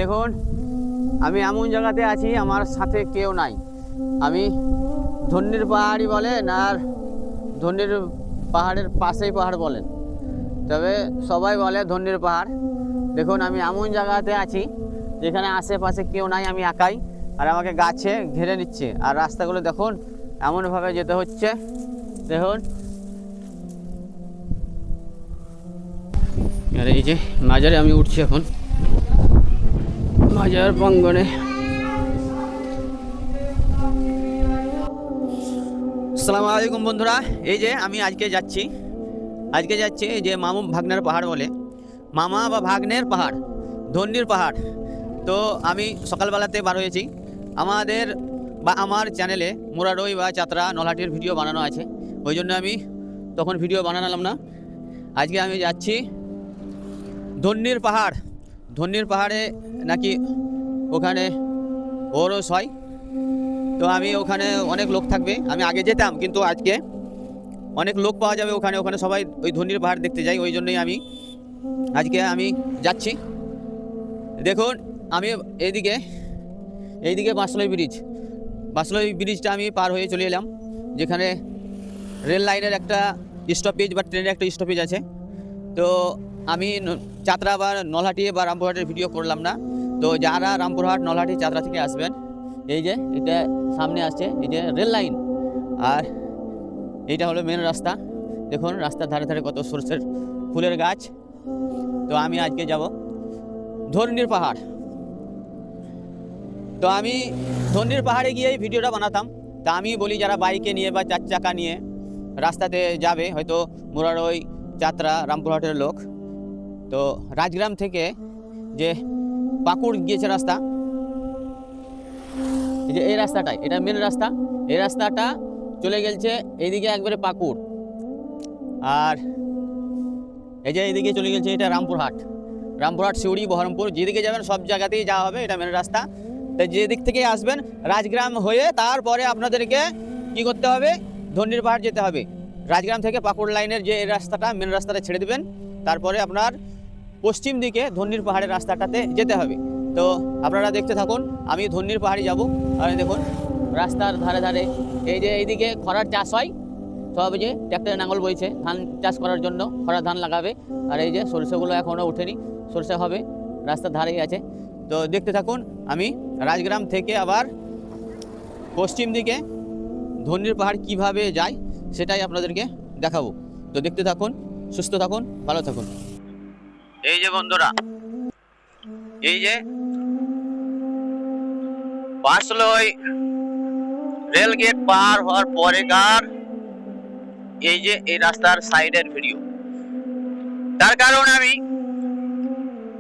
দেখুন আমি এমন জায়গাতে আছি, আমার সাথে কেউ নাই। আমি ধন্যীর পাহাড়ই বলেন আর ধন্যীর পাহাড়ের পাশেই পাহাড় বলেন, তবে সবাই বলে ধন্যীর পাহাড়। দেখুন আমি এমন জায়গাতে আছি যেখানে আশেপাশে কেউ নাই, আমি একাই, আর আমাকে গাছে ঘিরে নিচ্ছে। আর রাস্তাগুলো দেখুন এমনভাবে যেতে হচ্ছে। দেখুন আর এই যে মাজারে আমি উঠছি এখন, মাজার প্রাঙ্গণে। আসসালামু আলাইকুম বন্ধুরা, এই যে আমি আজকে যাচ্ছি এই যে মামু ভাগ্নের পাহাড় বলে, মামা বা ভাগ্নের পাহাড়, ধন্যীর পাহাড়। তো আমি সকালবেলাতে বার হয়েছি। আমাদের বা আমার চ্যানেলে মুরারই বা চাতরা নলহাটির ভিডিও বানানো আছে, ওই জন্য আমি তখন ভিডিও বানালাম না। আজকে আমি যাচ্ছি ধন্যীর পাহাড়। ধন্যীর পাহাড়ে নাকি ওখানে ওরস হয়, তো আমি ওখানে অনেক লোক থাকবে। আমি আগে যেতাম, কিন্তু আজকে অনেক লোক পাওয়া যাবে ওখানে। ওখানে সবাই ওই ধন্যীর পাহাড় দেখতে যাই, ওই জন্যই আজকে আমি যাচ্ছি। দেখুন আমি এইদিকে বাঁশলই ব্রিজটা আমি পার হয়ে চলে এলাম, যেখানে রেল লাইনের একটা স্টপেজ বা ট্রেনের একটা স্টপেজ আছে। তো আমি চাতরা বা নলহাটি বা রামপুরহাটের ভিডিও করলাম না। তো যারা রামপুরহাট, নলহাটি, চাতরা থেকে আসবেন, এই যে এটা সামনে আসছে, এই যে রেল লাইন, আর এইটা হলো মেন রাস্তা। দেখুন রাস্তার ধারে ধারে কত সরষের ফুলের গাছ। তো আমি আজকে যাব ধন্যীর পাহাড়। তো আমি ধন্যীর পাহাড়ে গিয়েই ভিডিওটা বানাতাম। তা আমি বলি যারা বাইকে নিয়ে বা 4 চাকা নিয়ে রাস্তাতে যাবে, হয়তো মুরারই, চাতরা, রামপুরহাটের লোক, তো রাজগ্রাম থেকে যে পাকুড় গিয়েছে রাস্তা, এই যে এই রাস্তাটাই, এটা মেন রাস্তা। এই রাস্তাটা চলে গেছে এইদিকে একবারে পাকুড়, আর এই যে এইদিকে চলে গেছে এটা রামপুরহাট, সিউড়ি, বহরমপুর, যেদিকে যাবেন সব জায়গাতেই যাওয়া হবে, এটা মেন রাস্তা। তাই যে দিক থেকে আসবেন রাজগ্রাম হয়ে, তারপরে আপনাদেরকে কি করতে হবে, ধন্যীর পাহাড় যেতে হবে। রাজগ্রাম থেকে পাকুড় লাইনের যে রাস্তাটা, মেন রাস্তাটা ছেড়ে দেবেন, তারপরে আপনার পশ্চিম দিকে ধন্যীর পাহাড়ের রাস্তাটাতে যেতে হবে। তো আপনারা দেখতে থাকুন, আমি ধন্যীর পাহাড়ে যাব। আর দেখুন রাস্তার ধারে ধারে এই যে এইদিকে খরার চাষ হয়, সব যে ট্র্যাক্টরে নাঙল বইছে ধান চাষ করার জন্য, খরা ধান লাগাবে। আর এই যে সরষেগুলো এখনও ওঠেনি, সরষে হবে, রাস্তার ধারেই আছে। তো দেখতে থাকুন, আমি রাজগ্রাম থেকে আবার পশ্চিম দিকে ধন্যীর পাহাড় কিভাবে যায় সেটাই আপনাদেরকে দেখাবো। তো দেখতে থাকুন, সুস্থ থাকুন, ভালো থাকুন। এই যে বন্ধুরা, এই যে বাঁশলই রেল গেট পার হওয়ার পরেকার এই যে এই রাস্তার সাইডের ভিডিও। তার কারণ আমি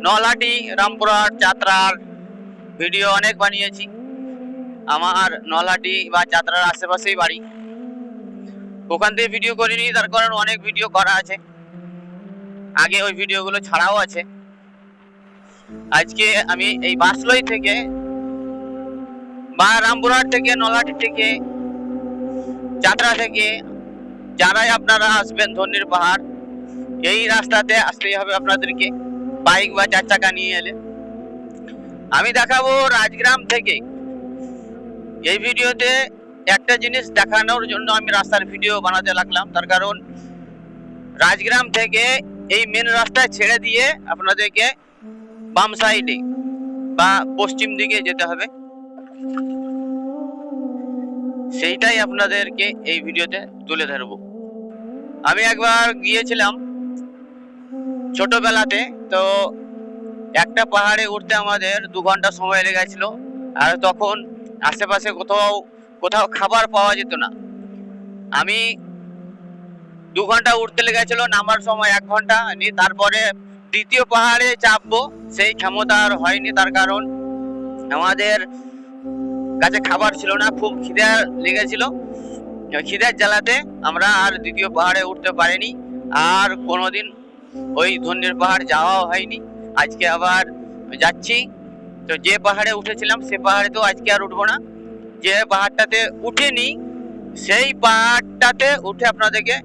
নলহাটি, রামপুরহাট, চাতরার ভিডিও অনেক বানিয়েছি। আমার নলহাটি বা চাতরার আশেপাশেই বাড়ি, ওখান থেকে ভিডিও করিনি, তার কারণ অনেক ভিডিও করা আছে, আগে ওই ভিডিওগুলো ছাড়াও আছে। আজকে আমি এই বাঁশলই থেকে বা রামপুরহাট থেকে, নলহাটি থেকে, চাতরা থেকে যারাই আপনারা আসবেন ধন্যীর পাহাড়, এই রাস্তাতে আসতেই হবে আপনাদেরকে, বাইক বা 4 চাকা নিয়ে এলে। আমি দেখাবো রাজগ্রাম থেকে। এই ভিডিওতে একটা জিনিস দেখানোর জন্য আমি রাস্তার ভিডিও বানাতে লাগলাম, তার কারণ রাজগ্রাম থেকে এই মেন রাস্তায় ছেড়ে দিয়ে আপনাদেরকে বাম সাইডে বা পশ্চিম দিকে যেতে হবে, সেইটাই আপনাদেরকে এই ভিডিওতে তুলে ধরবো। আমি একবার গিয়েছিলাম ছোটবেলাতে, তো একটা পাহাড়ে উঠতে আমাদের 2 ঘন্টা সময় লেগেছিল, আর তখন আশেপাশে কোথাও খাবার পাওয়া যেত না। আমি 2 ঘন্টা উঠতে লেগেছিল, নামার সময় 1 ঘন্টা, তারপরে দ্বিতীয় পাহাড়ে চাপবো সেই ক্ষমতা আর হয়নি, তার কারণ আমাদের কাছে খাবার ছিল না, খুব খিদে লেগেছিল। খিদের জ্বালাতে আমরা আর দ্বিতীয় পাহাড়ে উঠতে পারিনি, আর কোনোদিন ওই ধন্যীর পাহাড় যাওয়াও হয়নি। আজকে আবার যাচ্ছি। তো যে পাহাড়ে উঠেছিলাম সে পাহাড়ে তো আজকে আর উঠবো না, যে পাহাড়টাতে উঠিনি সেই পাহাড়টাতে উঠে আপনাদেরকে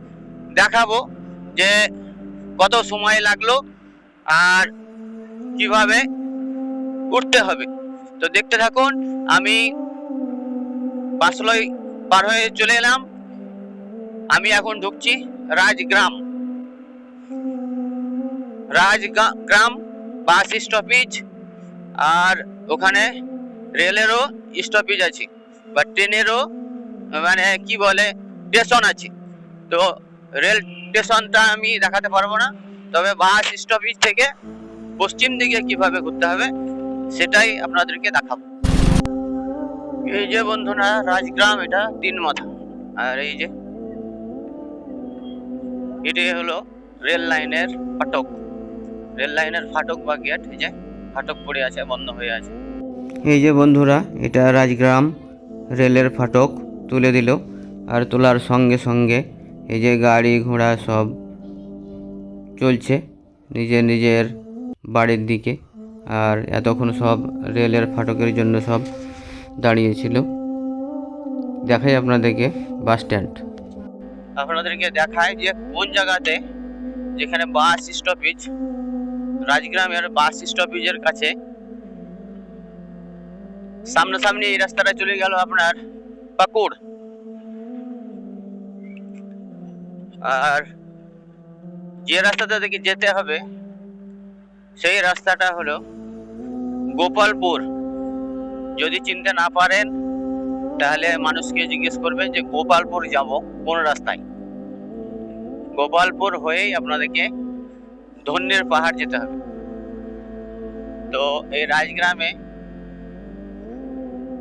দেখাবো যে কত সময় লাগলো আর কিভাবে উঠতে হবে। তো দেখতে থাকুন। আমি পাঁচলই পার হয়ে চলে এলাম। আমি এখন ঢুকছি রাজগ্রাম। রাজগ্রাম বাস স্টপেজ, আর ওখানে রেলেরও স্টপেজ আছে বা ট্রেনেরও মানে কি বলে স্টেশন আছে। তো রেল স্টেশনটা আমি দেখাতে পারবো না, তবে বাস স্টপেজ থেকে পশ্চিম দিকে কিভাবে ঘুরতে হবে সেটাই আপনাদেরকে দেখাবো। এই যে বন্ধুরা রাজগ্রাম, এটা 3 মাথা। আর এই যে এটাই হলো রেল লাইনের ফাটক। রেল লাইনের ফাটক বা গেট, এই যে ফাটক পড়ে আছে, বন্ধ হয়ে আছে। এই যে বন্ধুরা, এটা রাজগ্রাম রেলের ফাটক তুলে দিল। আর তোলার সঙ্গে সঙ্গে এই যে গাড়ি ঘোড়া সব চলছে নিজের নিজের বাড়ির দিকে। আর এতক্ষণ সব রেলের ফাটকের জন্য সব দাঁড়িয়েছিল। দেখাই আপনাদেরকে বাস স্ট্যান্ড। আপনাদেরকে দেখায় যে কোন জায়গাতে, যেখানে বাস স্টপেজ, রাজগ্রামের বাস স্টপেজের কাছে সামনাসামনি এই রাস্তাটা চলে গেল আপনার পাকুড়। আর যে রাস্তাটা থেকে যেতে হবে সেই রাস্তাটা হলো গোপালপুর। যদি চিনতে না পারেন তাহলে মানুষকে জিজ্ঞেস করবেন যে গোপালপুর যাব কোন রাস্তায়। গোপালপুর হয়েই আপনাদেরকে ধন্যের পাহাড় যেতে হবে। তো এই রাজগ্রামে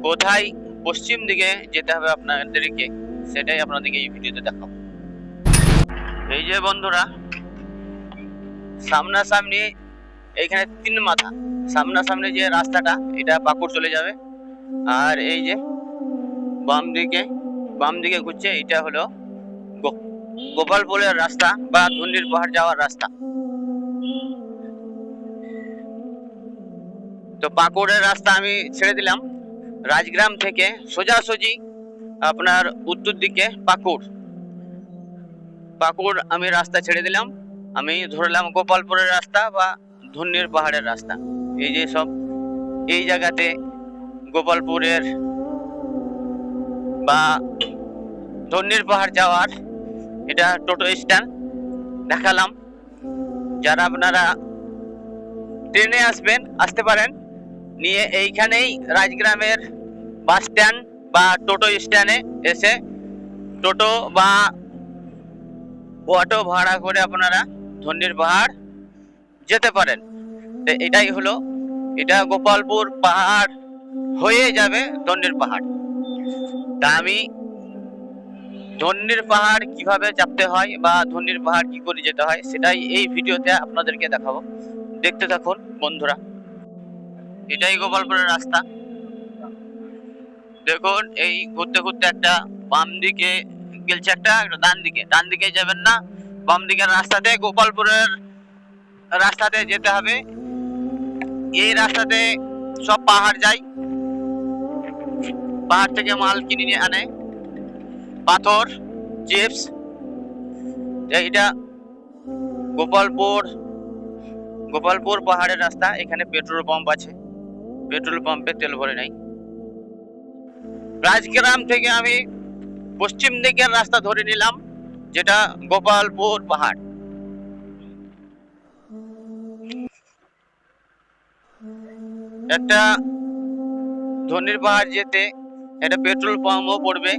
কোথায় পশ্চিম দিকে যেতে হবে আপনাদেরকে, সেটাই আপনাদেরকে এই ভিডিওতে দেখাবো। এই যে বন্ধুরা, সামনাসামনি এইখানে 3 মাথা সামনাসামনি যে রাস্তাটা, এটা পাকুড় চলে যাবে। আর এই যে বাম দিকে ঘুরছে, এটা হলো গোপালপুরের রাস্তা বা ধন্যের পাহাড় যাওয়ার রাস্তা। তো পাকুড়ের রাস্তা আমি ছেড়ে দিলাম। রাজগ্রাম থেকে সোজাসুজি আপনার উত্তর দিকে পাকুড় আমি রাস্তা ছেড়ে দিলাম। আমি ধরলাম গোপালপুরের রাস্তা বা ধন্যের পাহাড়ের রাস্তা। এই যে সব এই জায়গাতে গোপালপুরের বা ধন্যের পাহাড় যাওয়ার এটা টোটো স্ট্যান্ড দেখালাম। যারা আপনারা ট্রেনে আসতে পারেন, নিয়ে এইখানেই রাজগ্রামের বাস স্ট্যান্ড বা টোটো স্ট্যান্ডে এসে টোটো বা অটো ভাড়া করে আপনারা ধন্যের পাহাড় যেতে পারেন। এটাই হলো, এটা গোপালপুর পাহাড় হয়ে যাবে ধন্যের পাহাড়। তা আমি ধন্যের পাহাড় কিভাবে চাপতে হয় বা ধন্যের পাহাড় কি করে যেতে হয় সেটাই এই ভিডিওতে আপনাদেরকে দেখাবো। দেখতে থাকুন বন্ধুরা। এটাই গোপালপুরের রাস্তা। দেখুন, এই ঘুরতে ঘুরতে একটা বাম দিকে গেলছে, একটা ডান দিকে যাবেন না, বাম দিকের রাস্তাতে গোপালপুরের রাস্তাতে যেতে হবে। এই রাস্তাতে সব পাহাড় যায়, পাহাড় থেকে মাল কিনে নিয়ে আনে, পাথর, চিপস। এটা গোপালপুর পাহাড়ের রাস্তা। এখানে পেট্রোল পাম্প আছে, পেট্রোল পাম্পে তেল ভরে নাই। রাজগ্রাম থেকে আমি পশ্চিম দিকের রাস্তা ধরে নিলাম, যেটা গোপালপুর পাহাড়। একটা ধন্যের পাহাড় যেতে একটা পেট্রোল পাম্পও পড়বে,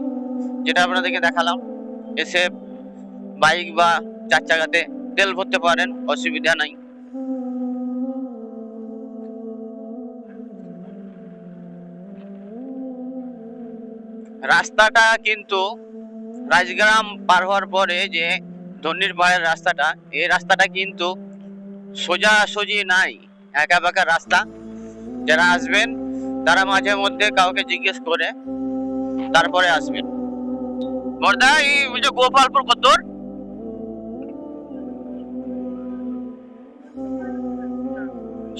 যেটা আপনাদেরকে দেখালাম। এসে বাইক বা 4 চাকাতে তেল ভরতে পারেন, অসুবিধা নাই। রাস্তাটা কিন্তু রাজগ্রাম পার হওয়ার পরে যে ধন্যের পাহাড়ের রাস্তাটা, এই রাস্তাটা কিন্তু সোজাসুজি নাই, একা বাঁকা রাস্তা। যারা আসবেন তারা মাঝে মধ্যে কাউকে জিজ্ঞেস করে তারপরে আসবেন। বর্দা, এই যে গোপালপুর কত দূর?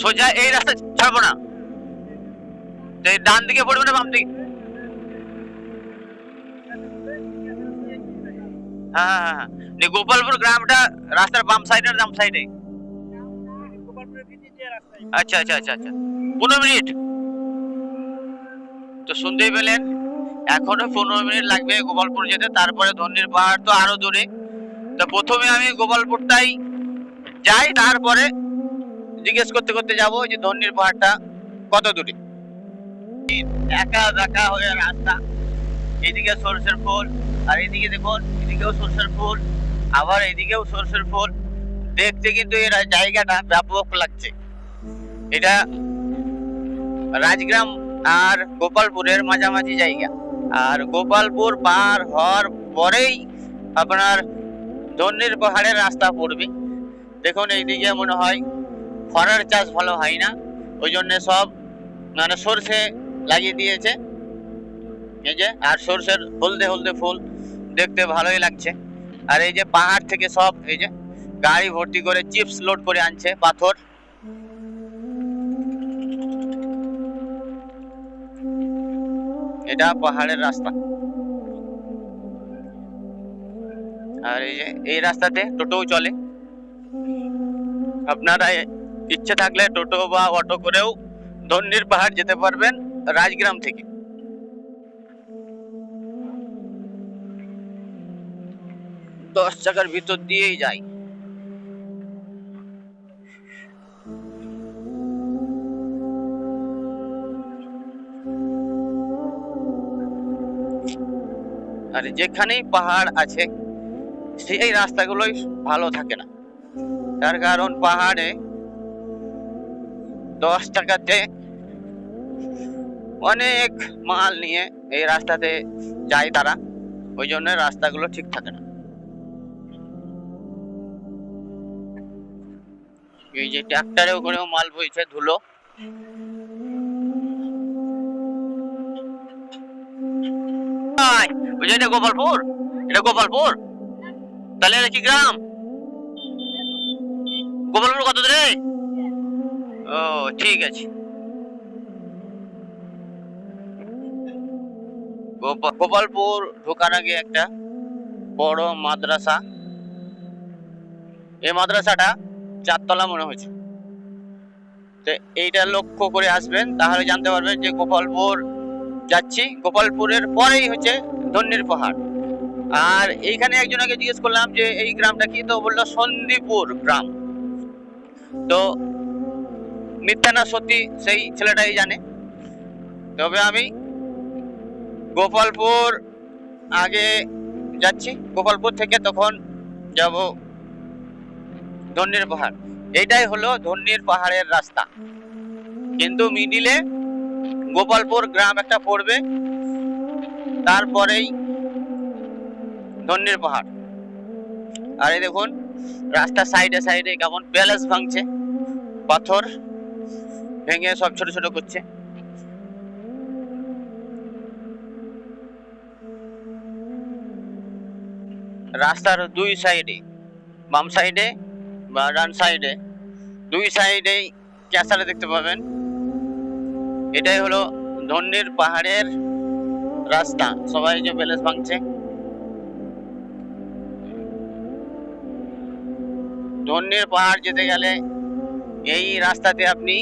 সোজা এই রাস্তা ছাড়বো না, ডান দিকে পড়বে না বাম দিকে? হ্যাঁ, গোপালপুর গ্রামটা রাস্তার বাম সাইডে, ডান সাইডে। আচ্ছা আচ্ছা আচ্ছা আচ্ছা, 15 মিনিট। তো শুনতেই পেলেন, এখনো 15 মিনিট লাগবে গোপালপুর যেতে, তারপরে ধন্যীর পাহাড় তো আরো দূরে। তো প্রথমে আমি গোপালপুরটাই যাই, তারপরে জিজ্ঞেস করতে করতে যাবো যে ধন্যীর পাহাড়টা কত দূরে। একা বেঁকা হয়ে রাস্তা, এদিকে সরষের ফুল, আর এদিকে দেখুন এদিকেও সরষের ফুল, আবার এদিকেও সরষের ফুল। দেখতে কিন্তু এর জায়গাটা ব্যাপক লাগছে। এটা রাজগ্রাম আর গোপালপুরের মাঝামাঝি জায়গা, আর গোপালপুর পার হওয়ার পরেই আপনার ধন্যীর পাহাড়ের রাস্তা পড়বে। দেখুন এইদিকে মনে হয় খড়ের চাষ ভালো হয় না, ওই জন্য সব মানে সরষে লাগিয়ে দিয়েছে। এই যে, আর সরষের হলদে হলদে ফুল, দেখতে ভালোই লাগছে। আর এই যে পাহাড় থেকে সব এই যে গাড়ি ভর্তি করে চিপস লোড করে আনছে, পাথর। এটা পাহাড়ের রাস্তা। আর এই যে এই রাস্তাতে টোটোও চলে, আপনারা ইচ্ছে থাকলে টোটো বা অটো করেও ধন্যীর পাহাড় যেতে পারবেন রাজগ্রাম থেকে। 10 টাকার ভিতর দিয়েই যাই। আর যেখানেই পাহাড় আছে সেই রাস্তাগুলোই ভালো থাকে না, তার কারণ পাহাড়ে 10 টাকাতে অনেক মাল নিয়ে এই রাস্তাতে যায় তারা, ওই জন্য রাস্তাগুলো ঠিক থাকে না। এই যে ট্রাক্টরেও করেও মাল বইছে, ধুলো। ওই যে এটা গোপালপুর, এটা গোপালপুর, তাহলে এটা কি গ্রাম? গোপালপুর কত দূরে? ও ঠিক আছে। গোপালপুর ঢোকার আগে একটা বড় মাদ্রাসা, এই মাদ্রাসাটা 4 তলা মনে হচ্ছে। তো এইটা লক্ষ্য করে আসবেন, তাহলে জানতে পারবেন যে গোপালপুর যাচ্ছি। গোপালপুরের পরেই হচ্ছে ধন্যীর পাহাড়। আর এইখানে একজনকে জিজ্ঞেস করলাম যে এই গ্রামটা কি, তো বললো সন্দীপুর গ্রাম। তো মিথ্যা না সত্যি সেই ছেলেটাই জানে। তবে আমি গোপালপুর আগে যাচ্ছি, গোপালপুর থেকে তখন যাব ধন্যীর পাহাড়। এইটাই হলো ধন্যীর পাহাড়ের রাস্তা, কিন্তু মিডিলে গোপালপুর গ্রাম একটা পড়বে, তারপরেই ধন্যীর পাহাড়। আর এই দেখুন রাস্তার সাইডে সাইডে কেমন প্যালেস ভাঙছে, পাথর ভেঙে সব ছোট ছোট করছে। রাস্তার দুই সাইডে, বাম সাইডে বা ডান সাইডে, দুই সাইডেই ক্যাসারে দেখতে পাবেন। এটাই হলো ধন্যীর পাহাড়ের রাস্তা। সবাই যে প্যালেস ভাঙছে, ধন্যীর পাহাড় যেতে গেলে এই রাস্তাতে আপনি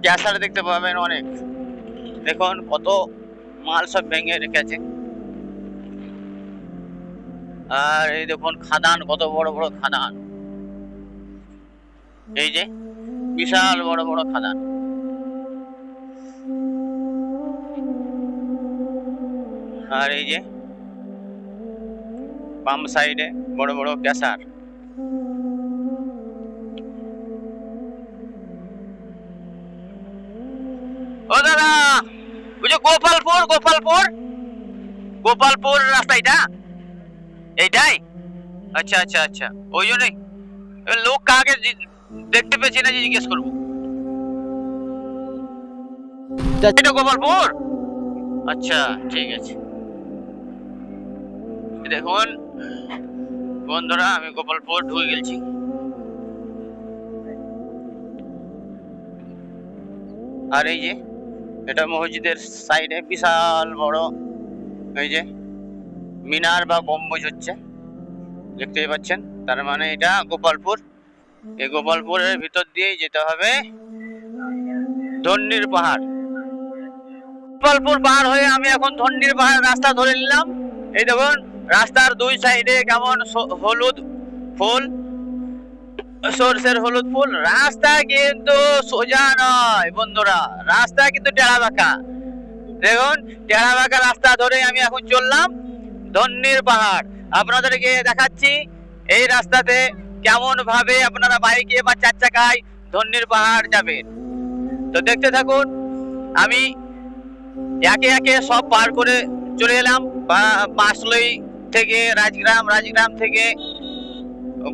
ক্যাসারে দেখতে পাবেন অনেক। দেখুন কত মাল সব ভেঙে রেখেছে। আর এই দেখুন খাদান, কত বড় বড় খাদান, এই যে বিশাল বড় বড় খাদান। আর এই যে বাম সাইডে বড় বড় ক্যাসার। ও দাদা, ওই যে গোপালপুর, গোপালপুর গোপালপুর রাস্তা এটা, এইটাই? আচ্ছা আচ্ছা আচ্ছা, ওই জন্যই লোক কাকে দেখতে পেয়েছি না যে জিজ্ঞেস করবো। এটা গোপালপুর? আচ্ছা ঠিক আছে। দেখুন বন্ধুরা, আমি গোপালপুর ঢুকে গেছি। আর এই যে এটা মসজিদের সাইডে বিশাল বড় এই যে মিনার বা গম্বুজ হচ্ছে, দেখতেই পাচ্ছেন। তার মানে এটা গোপালপুর। এই গোপালপুরের ভিতর দিয়েই যেতে হবে ধন্যীর পাহাড়। গোপালপুর পার হয়ে আমি এখন ধন্যীর পাহাড় রাস্তা ধরে নিলাম। এই দেখুন রাস্তার দুই সাইডে কেমন হলুদ ফুল, সরষের হলুদ ফুল। রাস্তা কিন্তু সোজা নয় বন্ধুরা, রাস্তা কিন্তু টেরা বাঁকা। দেখুন টেরা বাঁকা রাস্তা ধরে আমি এখন চললাম ধন্যীর পাহাড়। আপনাদেরকে দেখাচ্ছি এই রাস্তাতে কেমন ভাবে আপনারা বাইকে বা চার চাকায় ধন্যীর পাহাড় যাবেন। তো দেখতে থাকুন। আমি একে একে সব পার করে চলে এলাম বাঁশলই থেকে রাজগ্রাম, রাজগ্রাম থেকে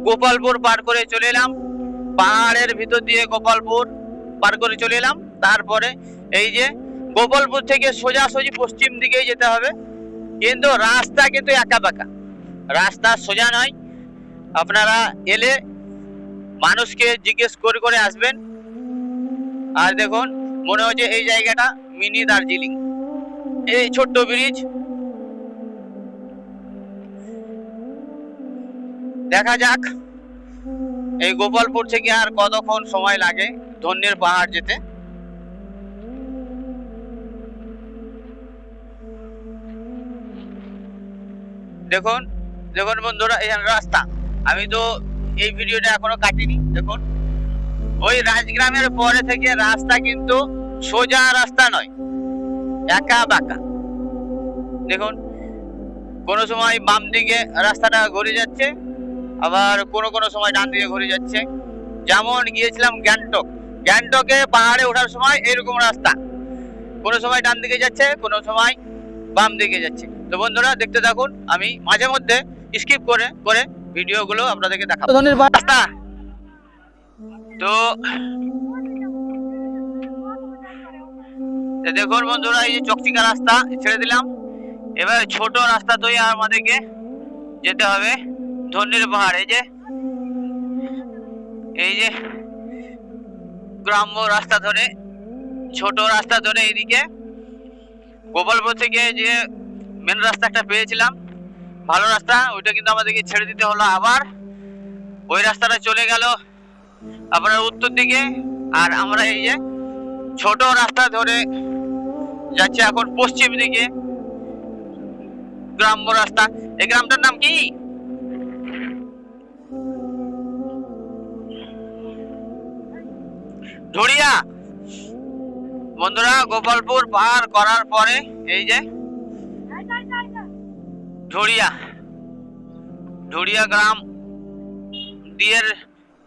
গোপালপুর পার করে চলে এলাম, পাহাড়ের ভিতর দিয়ে গোপালপুর পার করে চলে এলাম। তারপরে এই যে গোপালপুর থেকে সোজাসুজি পশ্চিম দিকেই যেতে হবে, কিন্তু রাস্তা কিন্তু একা বাঁকা, রাস্তা সোজা নয়। আপনারা এলে মানুষকে জিজ্ঞেস করে করে আসবেন। আর দেখুন মনে হচ্ছে এই জায়গাটা মিনি দার্জিলিং। এই ছোট্ট ব্রিজ, দেখা যাক এই গোপালপুর থেকে আর কতক্ষণ সময় লাগে ধন্যীর পাহাড় যেতে। দেখুন দেখুন বন্ধুরা এই রাস্তা, আমি তো এই ভিডিওটা এখনো কাটিনি। দেখুন ওই রাজগ্রামের পরে থেকে রাস্তা কিন্তু সোজা রাস্তা নয়, একা বাঁকা। দেখুন কোনো সময় বাম দিকে রাস্তাটা ঘুরে যাচ্ছে, আবার কোনো সময় ডান দিকে ঘুরে যাচ্ছে। যেমন গিয়েছিলাম গ্যাংটক, গ্যাংটকে পাহাড়ে ওঠার সময় এরকম রাস্তা, কোনো সময় ডান দিকে যাচ্ছে, কোনো সময় বাম দিকে যাচ্ছে। তো বন্ধুরা দেখতে থাকুন, আমি মাঝে মধ্যে স্কিপ করে করে ভিডিওগুলো আপনাদেরকে দেখাবো। রাস্তা তো দেখুন বন্ধুরা, এই যে চকচিকা রাস্তা ছেড়ে দিলাম, এবার ছোট রাস্তা তো আমাদেরকে যেতে হবে ধন্যীর পাহাড়। এই যে গ্রাম্য রাস্তা ধরে, ছোট রাস্তা ধরে এইদিকে গোপালপুর থেকে যে মেন রাস্তা একটা পেয়েছিলাম ভালো রাস্তা, ওইটা কিন্তু আমাদেরকে ছেড়ে দিতে হলো। আবার ওই রাস্তাটা চলে গেল আপনার উত্তর দিকে, আর আমরা এই যে ছোট রাস্তা ধরে যাচ্ছে এখন পশ্চিম দিকে, গ্রাম্য রাস্তা। এই গ্রামটার নাম কি? ঢুড়িয়া। বন্ধুরা গোপালপুর পার করার পরে এই যে ঢুড়িয়া, ঢুড়িয়া গ্রাম দিয়ে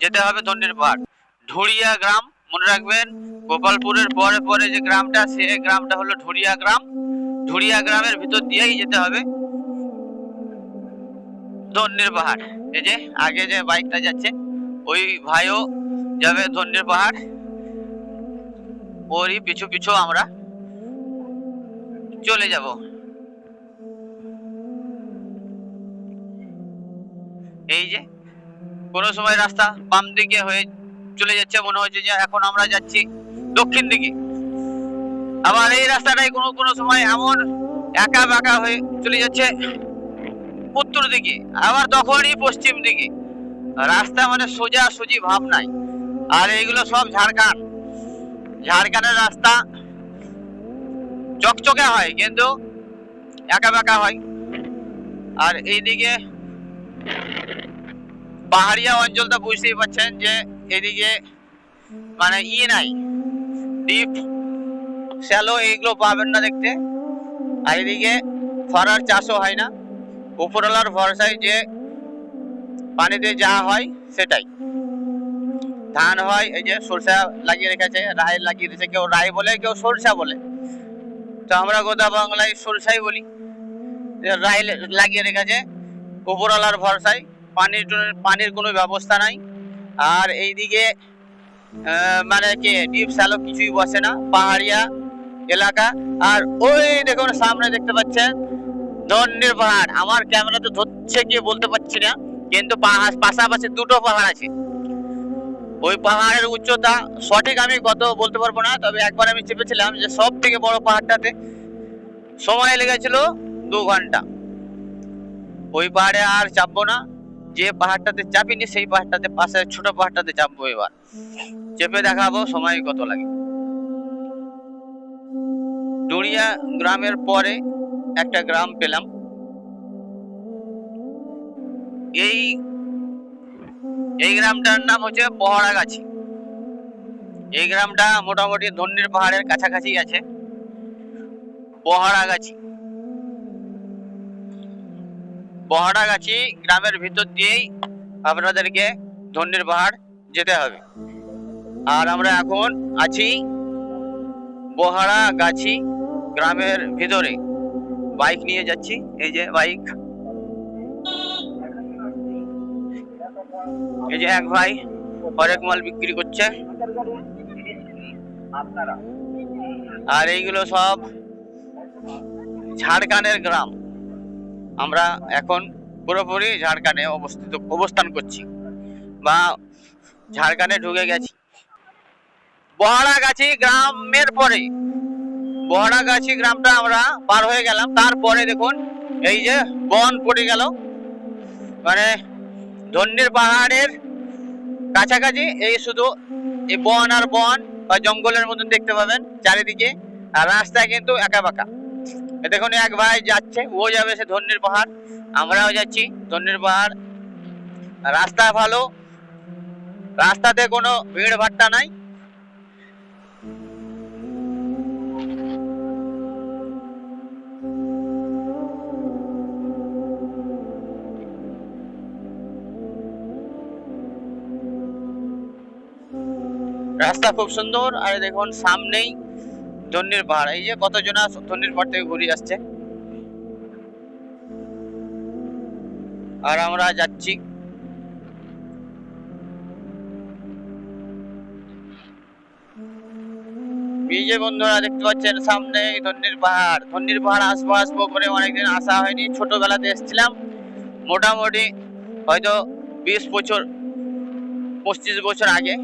যেতে হবে ধন্যীর পাহাড়। ঢুড়িয়া গ্রাম মনে রাখবেন, গোপালপুরের পরে পরে যে গ্রামটা, সে গ্রামটা হলো ঢুড়িয়া গ্রাম। ঢুড়িয়া গ্রামের ভিতর দিয়েই যেতে হবে ধন্যীর পাহাড়। এই যে আগে যে বাইকটা যাচ্ছে ওই ভাইও যাবে ধন্যীর পাহাড়, ওরই পিছু পিছু আমরা চলে যাব। এই যে কোনো সময় রাস্তা বাম দিকে হয়ে চলে যাচ্ছে, মনে হচ্ছে যে এখন আমরা যাচ্ছি দক্ষিণ দিকে। আবার এই রাস্তাটাই কোনো সময় এমন একা বাঁকা হয়ে চলে যাচ্ছে উত্তর দিকে, আবার তখনই পশ্চিম দিকে। রাস্তা মানে সোজা সুজি ভাব নাই। আর এইগুলো সব ঝাড়খণ্ড, ঝাড়খণ্ডের রাস্তা চকচকে হয় কিন্তু একা বাঁকা হয়। আর এইদিকে পাহাড়িয়া অঞ্চলটা বুঝতেই পারছেন যে এদিকে মানে নাই, ডিপ শ্যালো এইগুলো পাবেন না দেখতে। আর এদিকে ফরার চাষও হয় না, উপরওয়ালার ভরসায় যে পানিতে যা হয় সেটাই। ধান হয়, এই যে সরষা লাগিয়ে রেখেছে, রায় লাগিয়ে রেখেছে, কেউ রায় বলে কেউ সরষা বলে, তো আমরা গোদা বাংলায় সরষাই বলি। রায় লাগিয়ে রেখেছে উপরওয়ালার ভরসায়, পানির কোনো ব্যবস্থা নাই। আর এইদিকে মানে কি ডিপ শ্যালো কিছুই বসে না, পাহাড়িয়া এলাকা। আর ওই দেখুন সামনে দেখতে পাচ্ছেন ধন্যীর পাহাড়। আমার ক্যামেরাতে ধরছে কি বলতে পারছি না, কিন্তু পাশাপাশি দুটো পাহাড় আছে। ওই পাহাড়ের উচ্চতা সঠিক আমি কত বলতে পারবো না, তবে একবার আমি চেপেছিলাম যে সব থেকে বড় পাহাড়টাতে সময় লেগেছিল 2 ঘন্টা। ওই পাহাড়ে আর চাপবো না, যে পাহাড়টাতে চাপিনি সেই পাহাড়টাতে পাশে ছোট পাহাড়টাতে চাপবো। এবার চেপে দেখাবো সময় কত লাগে। ডুরিয়া গ্রামের পরে একটা গ্রাম পেলাম। এই গ্রামটার নাম হচ্ছে বহড়াগাছি। এই গ্রামটা মোটামুটি ধন্যীর পাহাড়ের কাছাকাছি আছে। বহড়াগাছি গ্রামের ভিতর দিয়েই আপনাদেরকে ধন্যীর পাহাড় যেতে হবে। আর আমরা এখন আছি বহড়াগাছি গ্রামের ভিতরে, বাইক নিয়ে যাচ্ছি। এই যে বাইক, এই যে এক ভাই হরেক মাল বিক্রি করছে। আর এইগুলো সব ঝাড়খণ্ডের গ্রাম। আমরা এখন পুরোপুরি ঝাড়খণ্ডে অবস্থান করছি বা ঝাড়খণ্ডে ঢুকে গেছি। বহড়াগাছি গ্রামের পরে, বহড়াগাছি গ্রামটা আমরা পার হয়ে গেলাম। তারপরে দেখুন এই যে বন পড়ে গেল, মানে ধন্যীর পাহাড়ের কাছাকাছি এই শুধু এই বন আর বন বা জঙ্গলের মতন দেখতে পাবেন চারিদিকে। আর রাস্তা কিন্তু একা বাঁকা। দেখুন এক ভাই যাচ্ছে, ও যাবে সে ধন্যীর পাহাড়, আমরাও যাচ্ছি ধন্যীর পাহাড়। রাস্তা ভালো, রাস্তাতে কোনো ভিড় ভাট্টা নাই। রাস্তা খুব সুন্দর। আর দেখুন সামনেই ধন্যীর পাহাড়। এই যে কতজন ধন্যীর পাহাড় থেকে ঘুরে আসছে। আর আমরা যাচ্ছি। এই যে বন্ধুরা দেখতে পাচ্ছেন সামনে ধন্যীর পাহাড়। ধন্যীর পাহাড় আসবো করে অনেকদিন আসা হয়নি। ছোটবেলাতে এসেছিলাম, মোটামুটি হয়তো 20 বছর 25 বছর আগে।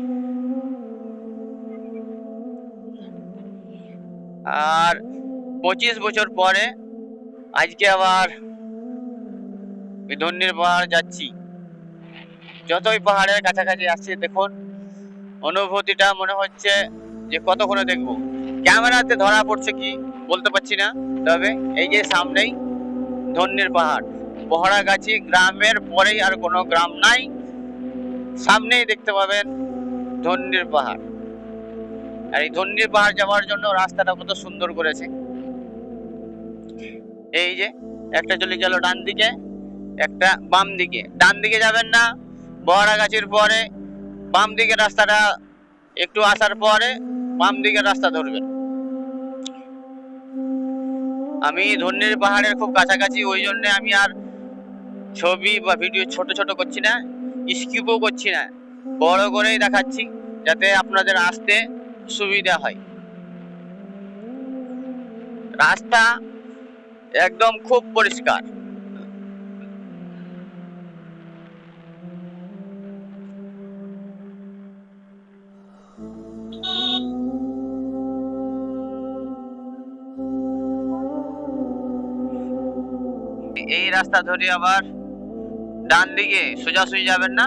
আর 25 বছর পরে আজকে আবার ধন্যীর পাহাড় যাচ্ছি। যতই পাহাড়ের কাছাকাছি আসছে দেখুন অনুভূতিটা মনে হচ্ছে যে কতক্ষণে দেখবো। ক্যামেরাতে ধরা পড়ছে কি বলতে পারছি না, তবে এই যে সামনেই ধন্যীর পাহাড়। বহড়াগাছি গ্রামের পরেই আর কোনো গ্রাম নাই, সামনেই দেখতে পাবেন ধন্যীর পাহাড়। আর এই ধন্যীর পাহাড় যাওয়ার জন্য রাস্তাটা কত সুন্দর করেছে। এই যে একটা চলে গেল ডান দিকে, একটা বাম দিকে। ডান দিকে যাবেন না, বহড়াগাছির পরে বাম দিকে রাস্তাটা একটু আসার পরে বাম দিকে রাস্তা ধরবেন। আমি ধন্যীর পাহাড়ের খুব কাছাকাছি, ওই জন্য আমি আর ছবি বা ভিডিও ছোট করছি না, স্কিপও করছি না, বড় করেই দেখাচ্ছি যাতে আপনাদের আসতে সুবিধা হয়। রাস্তা একদম খুব পরিষ্কার। এই রাস্তা ধরে আবার ডান দিকে সোজাসুজি যাবেন না,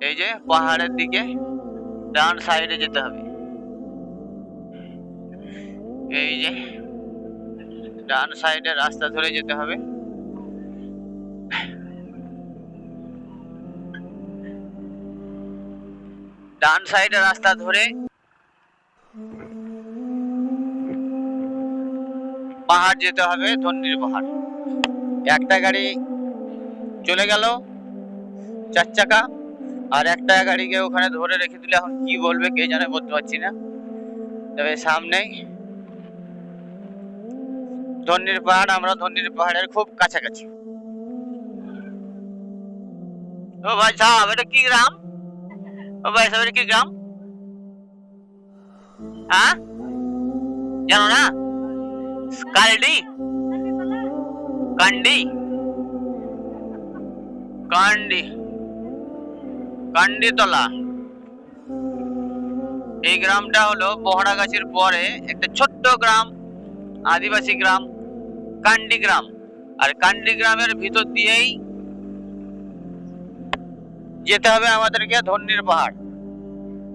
এই যে পাহাড়ের দিকে ডান সাইডে যেতে হবে। এই যে ডান সাইডে রাস্তা ধরে যেতে হবে। ডান সাইডে রাস্তা ধরে পাহাড় যেতে হবে, ধন্যীর পাহাড়। একটা গাড়ি চলে গেল 4 চাকা, আর একটা গাড়িকে ওখানে ধরে রেখে দিলে এখন কি বলবে কে জানে, বলতে পারছি না। তবে সামনেই ধন্যীর পাহাড়, আমরা ধন্যীর পাহাড়ের খুব কাছাকাছি। ও ভাই সাহেব, এটা কি গ্রাম? ও ভাই সাহেব, এটা কি গ্রাম? হ্যাঁ জানো না? কালডি, কান্ডি, কান্ডি, কান্ডিতলা। এই গ্রামটা হলো বহড়াগাছির পরে একটা ছোট্ট গ্রাম, আদিবাসী গ্রাম, কান্ডি গ্রাম। আর কান্ডি গ্রামের ভিতর দিয়েই যেতে হবে আমাদেরকে ধন্যের পাহাড়।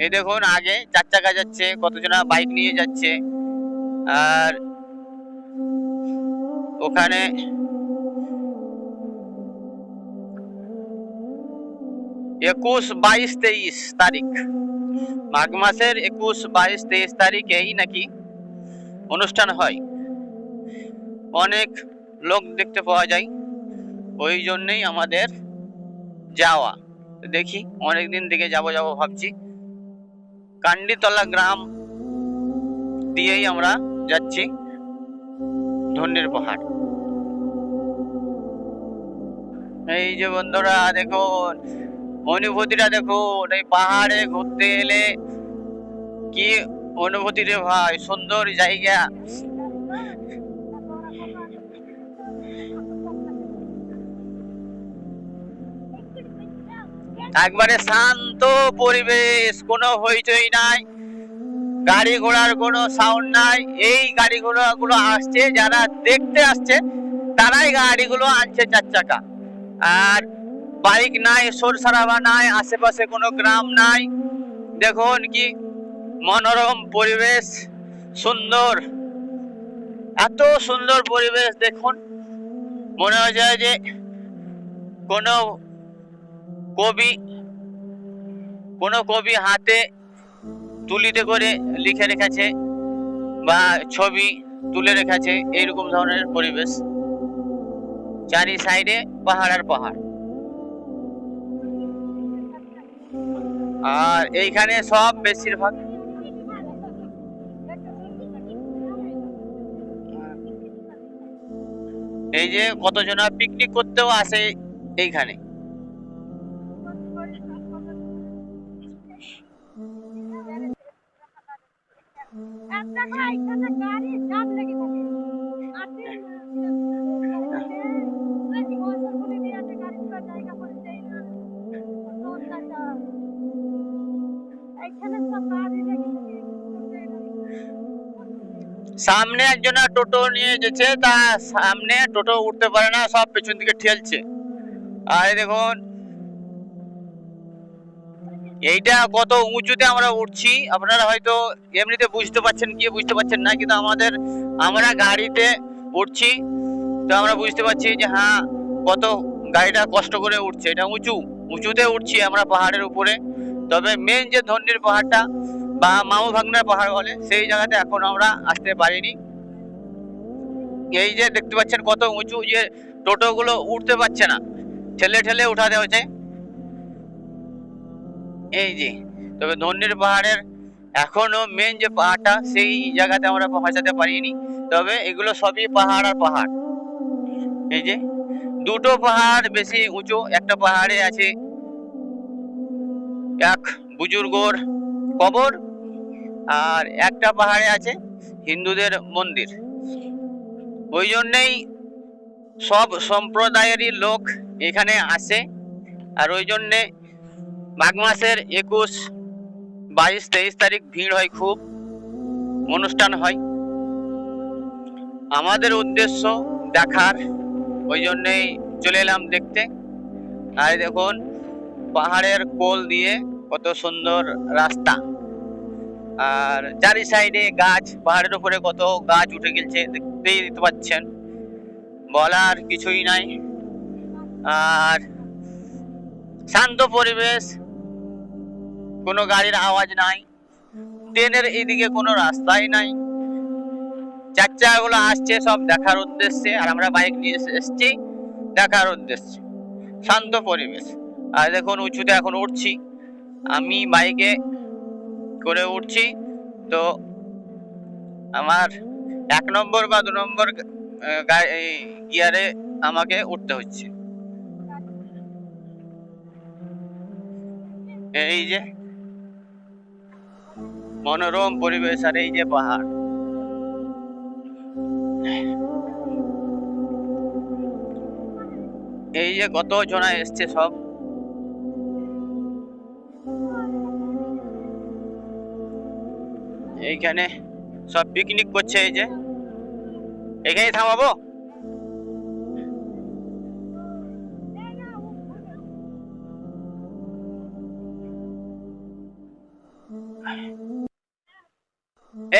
এই দেখুন আগে 4 চাকা যাচ্ছে, কতজনা বাইক নিয়ে যাচ্ছে। আর ওখানে একুশ, 22, 23 তারিখ, মাঘ মাসের 21, 22, 23 তারিখেই নাকি অনুষ্ঠান হয়। অনেক লোক দেখতে পাওয়া যায়, ওই জন্যই আমাদের যাওয়া। দেখি অনেকদিন থেকে যাব ভাবছি। কান্ডিতলা গ্রাম দিয়েই আমরা যাচ্ছি ধন্যের পাহাড়। এই যে বন্ধুরা দেখুন অনুভূতিটা দেখুন, এই পাহাড়ে ঘুরতে এলে কি অনুভূতি রে ভাই, সুন্দর জায়গা। একবারে শান্ত পরিবেশ, কোনো হইচই নাই, গাড়ি ঘোড়ার কোনো সাউন্ড নাই। এই গাড়ি ঘোড়াগুলো আসছে, যারা দেখতে আসছে তারাই গাড়িগুলো আনছে 4 চাকা। আর বাইক নাই, শোর সারাবা নাই, আশেপাশে কোনো গ্রাম নাই। দেখুন কি মনোরম পরিবেশ, সুন্দর, এত সুন্দর পরিবেশ দেখুন। মনে হয় যায় যে কোনো কবি হাতে তুলিতে করে লিখে রেখেছে বা ছবি তুলে রেখেছে, এইরকম ধরনের পরিবেশ। চারি সাইডে পাহাড় আর পাহাড়। আর এইখানে সব বেশিরভাগ এই যে কতজনা পিকনিক করতেও আসে এইখানে। সামনে একজনা টোটো নিয়ে যেছে, তা সামনে টোটো উঠতে পারে না, সব পেছন দিকে ঠেলছে। আর দেখুন এইটা কত উঁচুতে আমরা উঠছি, আপনারা হয়তো এমনিতে বুঝতে পারছেন কি বুঝতে পারছেন না, কিন্তু আমরা গাড়িতে উঠছি তো আমরা বুঝতে পারছি যে হ্যাঁ কত গাড়িটা কষ্ট করে উঠছে। এটা উঁচুতে উঠছি আমরা পাহাড়ের উপরে। তবে মেন যে ধন্যের পাহাড়টা বা মামু ভাগ্নের পাহাড় বলে, সেই জায়গাতে এখন আমরা আসতে পারিনি। এই যে দেখতে পাচ্ছেন কত উঁচু, যে টোটো গুলো উঠতে পারছে না, ঠেলে ঠেলে উঠাতে হচ্ছে। এই যে তবে ধন্যের পাহাড়ের এখনো মেন যে পাহাড়টা, সেই জায়গাতে আমরা পৌঁছাতে পারিনি। তবে এগুলো সবই পাহাড় আর পাহাড়। এই যে দুটো পাহাড় বেশি উঁচু, একটা পাহাড়ে আছে এক বুজুর্গর কবর, আর একটা পাহাড়ে আছে হিন্দুদের মন্দির। ওই জন্যই সব সম্প্রদায়েরই লোক এখানে আসে। আর ওই জন্যে মাঘ মাসের 21, 22, 23 তারিখ ভিড় হয়, খুব অনুষ্ঠান হয়। আমাদের উদ্দেশ্য দেখার, ওই জন্যই চলে এলাম দেখতে। আর দেখুন পাহাড়ের কোল দিয়ে কত সুন্দর রাস্তা, আর চারি সাইডে গাছ, পাহাড়ের উপরে কত গাছ উঠে গেছে দেখতেই দিতে পাচ্ছেন, বলার কিছুই নাই। আর শান্ত পরিবেশ, কোনো গাড়ির আওয়াজ নাই, ট্রেনের এদিকে কোনো রাস্তাই নাই। 4 চাকাগুলো আসছে সব দেখার উদ্দেশ্যে, আর আমরা বাইক নিয়ে এসেছি দেখার উদ্দেশ্যে। শান্ত পরিবেশ। আর দেখুন উঁচুতে এখন উঠছি, আমি বাইকে করে উঠছি, তো আমার 1 নম্বর বা 2 নম্বর গিয়ারে আমাকে উঠতে হচ্ছে। এই যে মনোরম পরিবেশ, আর এই যে পাহাড়। এই যে কত জনা এসছে সব। এইখানে সব পিকনিক করছে। এই যে এখানে থামাবো।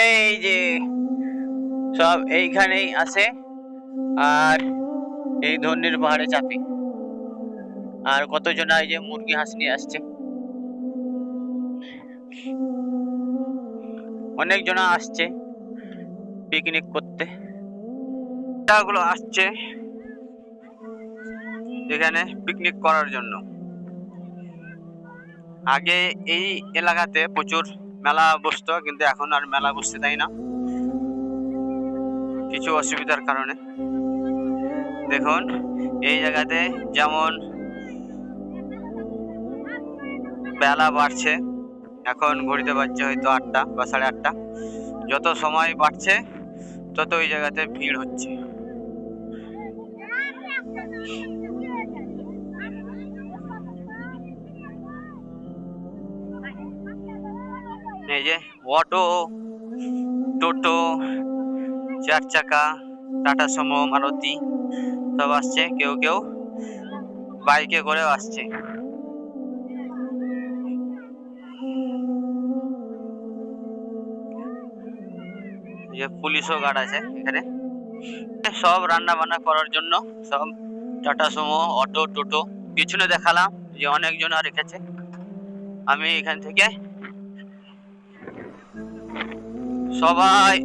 এই যে সব এইখানেই আসে আর এই ধন্যের পাহাড়ে চাপে। আর কতজন এই যে মুরগি হাঁস নিয়ে আসছে, অনেক জন আসছে পিকনিক করতে। গুলো আসছে এখানে পিকনিক করার জন্য। আগে এই এলাকাতে প্রচুর মেলা বসতো, কিন্তু এখন আর মেলা বসতে দেয় না কিছু অসুবিধার কারণে। দেখুন এই জায়গাতে যেমন বেলা বাড়ছে, এখন ঘড়িতে বাজছে হয়তো 8টা বা 8:30। যত সময় বাড়ছে তত ওই জায়গাতে ভিড় হচ্ছে। এই যে অটো, টোটো, 4 চাকা, টাটা সুমো, মারুতি সব আসছে, কেউ কেউ বাইকে করেও আসছে। যে পুলিশও গার্ড আছে এখানে, সব রান্না বান্না করার জন্য সব টাটা সুমো, অটো, টোটো। পিছনে দেখালাম যে অনেকজন আর রেখেছে। আমি এখান থেকে সবাই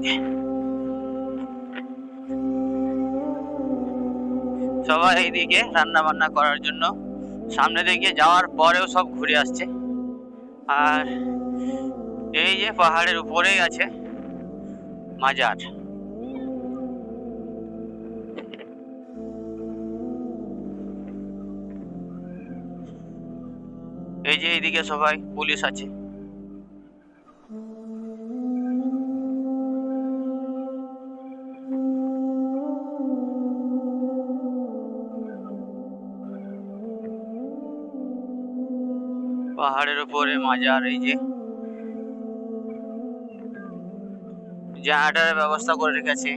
এইদিকে রান্না বান্না করার জন্য সামনে দিকে যাওয়ার পরেও সব ঘুরে আসছে। আর এই যে পাহাড়ের উপরেই আছে মাজার। এই যে এইদিকে সবাই পুলিশ আছে। পাহাড়ের উপরে মাজার। এই যে জেনারেটরের ব্যবস্থা করে রেখেছে।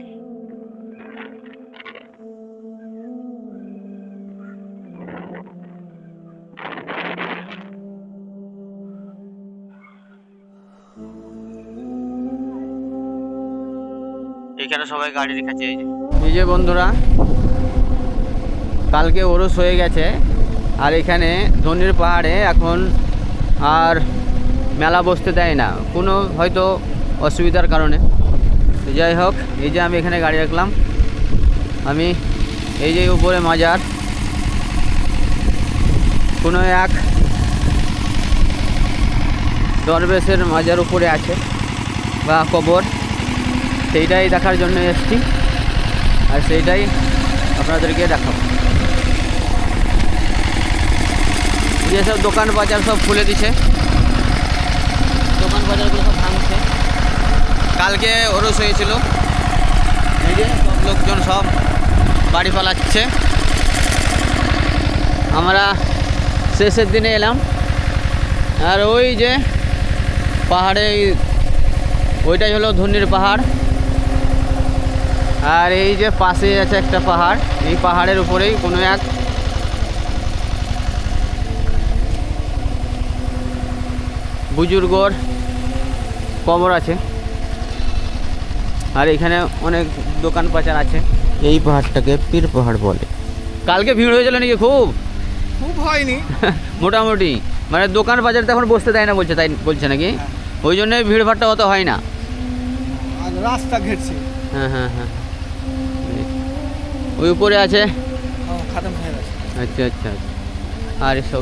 এখানে সবাই গাড়ি রেখেছে। এই যে বন্ধুরা, কালকে ওরস হয়ে গেছে আর এখানে ধন্যের পাহাড়ে এখন আর মেলা বসতে দেয় না, কোনো হয়তো অসুবিধার কারণে। যাই হোক, এই যে আমি এখানে গাড়ি রাখলাম। আমি এই যে উপরে মাজার, কোনো এক দরবেশের মাজার উপরে আছে বা কবর, সেইটাই দেখার জন্য এসেছি আর সেইটাই আপনাদেরকে দেখাবো। যেসব দোকান বাজার সব খুলে দিছে, দোকান বাজারগুলো সব ভাঙছে। কালকে ওরস হয়েছিল, এই যে সব লোকজন সব বাড়ি পালাচ্ছে। আমরা শেষের দিনে এলাম। আর ওই যে পাহাড়ে, ওইটাই হলো ধন্যের পাহাড়। আর এই যে পাশে আছে একটা পাহাড়, এই পাহাড়ের উপরেই কোনো এক বুজুর্গর কবর আছে। আর এখানে অনেক দোকান পাচার আছে। এই পাহাড়টাকে পীর পাহাড় বলে। কালকে ভিড় হয়েছিল নাকি? খুব হয়নি মোটামুটি, মানে দোকান বাজার তো এখন বসতে দেয় না বলছে, তাই বলছে নাকি? ওই জন্যই ভিড় ভাড়টা অত হয় না। আর রাস্তা ঘেরছে। হ্যাঁ হ্যাঁ হ্যাঁ, ওই উপরে আছে। খতম হয়ে গেছে। আচ্ছা আচ্ছা। আর এসব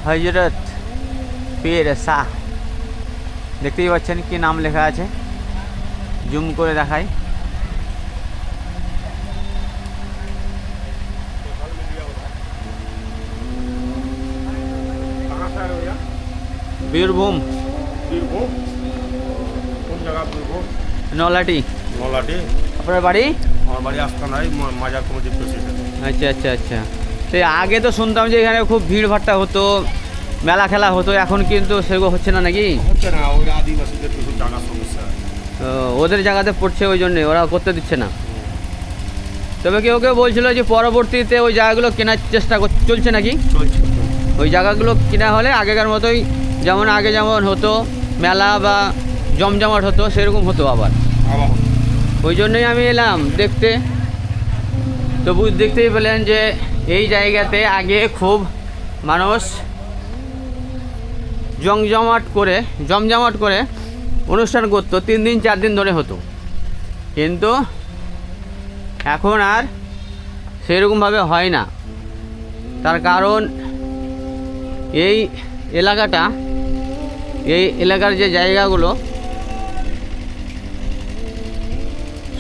হযরত পীর শাহ, দেখতেই পাচ্ছেন কি নাম লেখা আছে, জুম করে দেখাই। বীরভূম। বীরভূম? কোন জায়গা বীরভূম? নলাটি। নলাটি? আপনার বাড়ি? আমার বাড়ি আস্তানায়, মাজার কমিটির প্রেসিডেন্ট। আচ্ছা আচ্ছা আচ্ছা। সেই আগে তো শুনতাম যে এখানে খুব ভিড় ভাট্টা হতো, মেলা খেলা হতো, এখন কিন্তু সেগুলো হচ্ছে না নাকি? হচ্ছে না, ওই আদিবাসীদের কিছু জায়গার সমস্যা। ওদের জায়গাতে পড়ছে, ওই জন্যে ওরা করতে দিচ্ছে না। তবে কেউ কেউ বলছিল যে পরবর্তীতে ওই জায়গাগুলো কেনার চেষ্টা চলছে নাকি? চলছে। ওই জায়গাগুলো কিনা হলে আগেকার মতোই যেমন আগে যেমন হতো মেলা বা জমজমাট হতো সেরকম হতো আবার। আবার ওই জন্যই আমি এলাম দেখতে। তো দেখতেই পেলেন যে এই জায়গাতে আগে খুব মানুষ জমজমাট করে অনুষ্ঠান করতো, 3 দিন 4 দিন ধরে হতো। কিন্তু এখন আর সেরকমভাবে হয় না। তার কারণ এই এলাকার যে জায়গাগুলো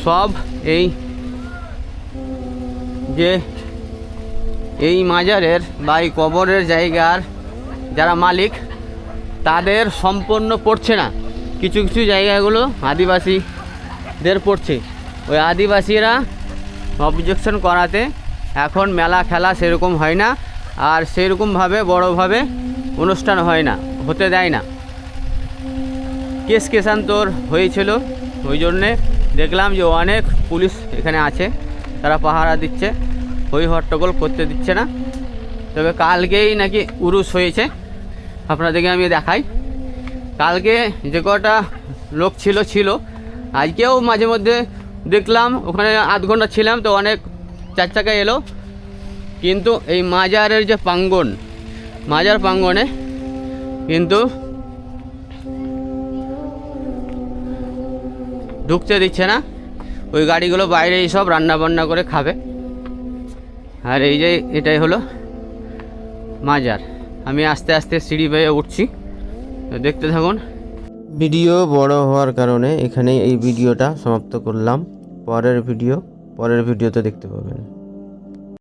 সব এই মাজারের বা এই কবরের জায়গার যারা মালিক তাদের সম্পূর্ণ পড়ছে না। কিছু কিছু জায়গাগুলো আদিবাসীদের পড়ছে। ওই আদিবাসীরা অবজেকশন করাতে এখন মেলা খেলা সেরকম হয় না, আর সেরকমভাবে বড়োভাবে অনুষ্ঠান হয় না, হতে দেয় না। কেসান্তর হয়েছিল, ওই জন্যে দেখলাম যে অনেক পুলিশ এখানে আছে, তারা পাহারা দিচ্ছে, হই হট্টগোল করতে দিচ্ছে না। তবে কালকেই নাকি উরুস হয়েছে, আপনাদেরকে আমি দেখাই। কালকে যে কটা লোক ছিল, আজকেও মাঝে মধ্যে দেখলাম ওখানে আধ ঘন্টা ছিলাম তো অনেক 4 চাকায় এলো। কিন্তু এই মাজারের যে মাজার প্রাঙ্গণে কিন্তু ঢুকতে দিচ্ছে না। ওই গাড়িগুলো বাইরেই সব রান্না বান্না করে খাবে। আর এই যে এটাই হলো মাজার। আমি আস্তে আস্তে সিঁড়ি বেয়ে উঠছি, দেখতে থাকুন। ভিডিও বড় হওয়ার কারণে এখানে এই ভিডিওটা সমাপ্ত করলাম। পরের ভিডিওতে দেখতে পাবেন।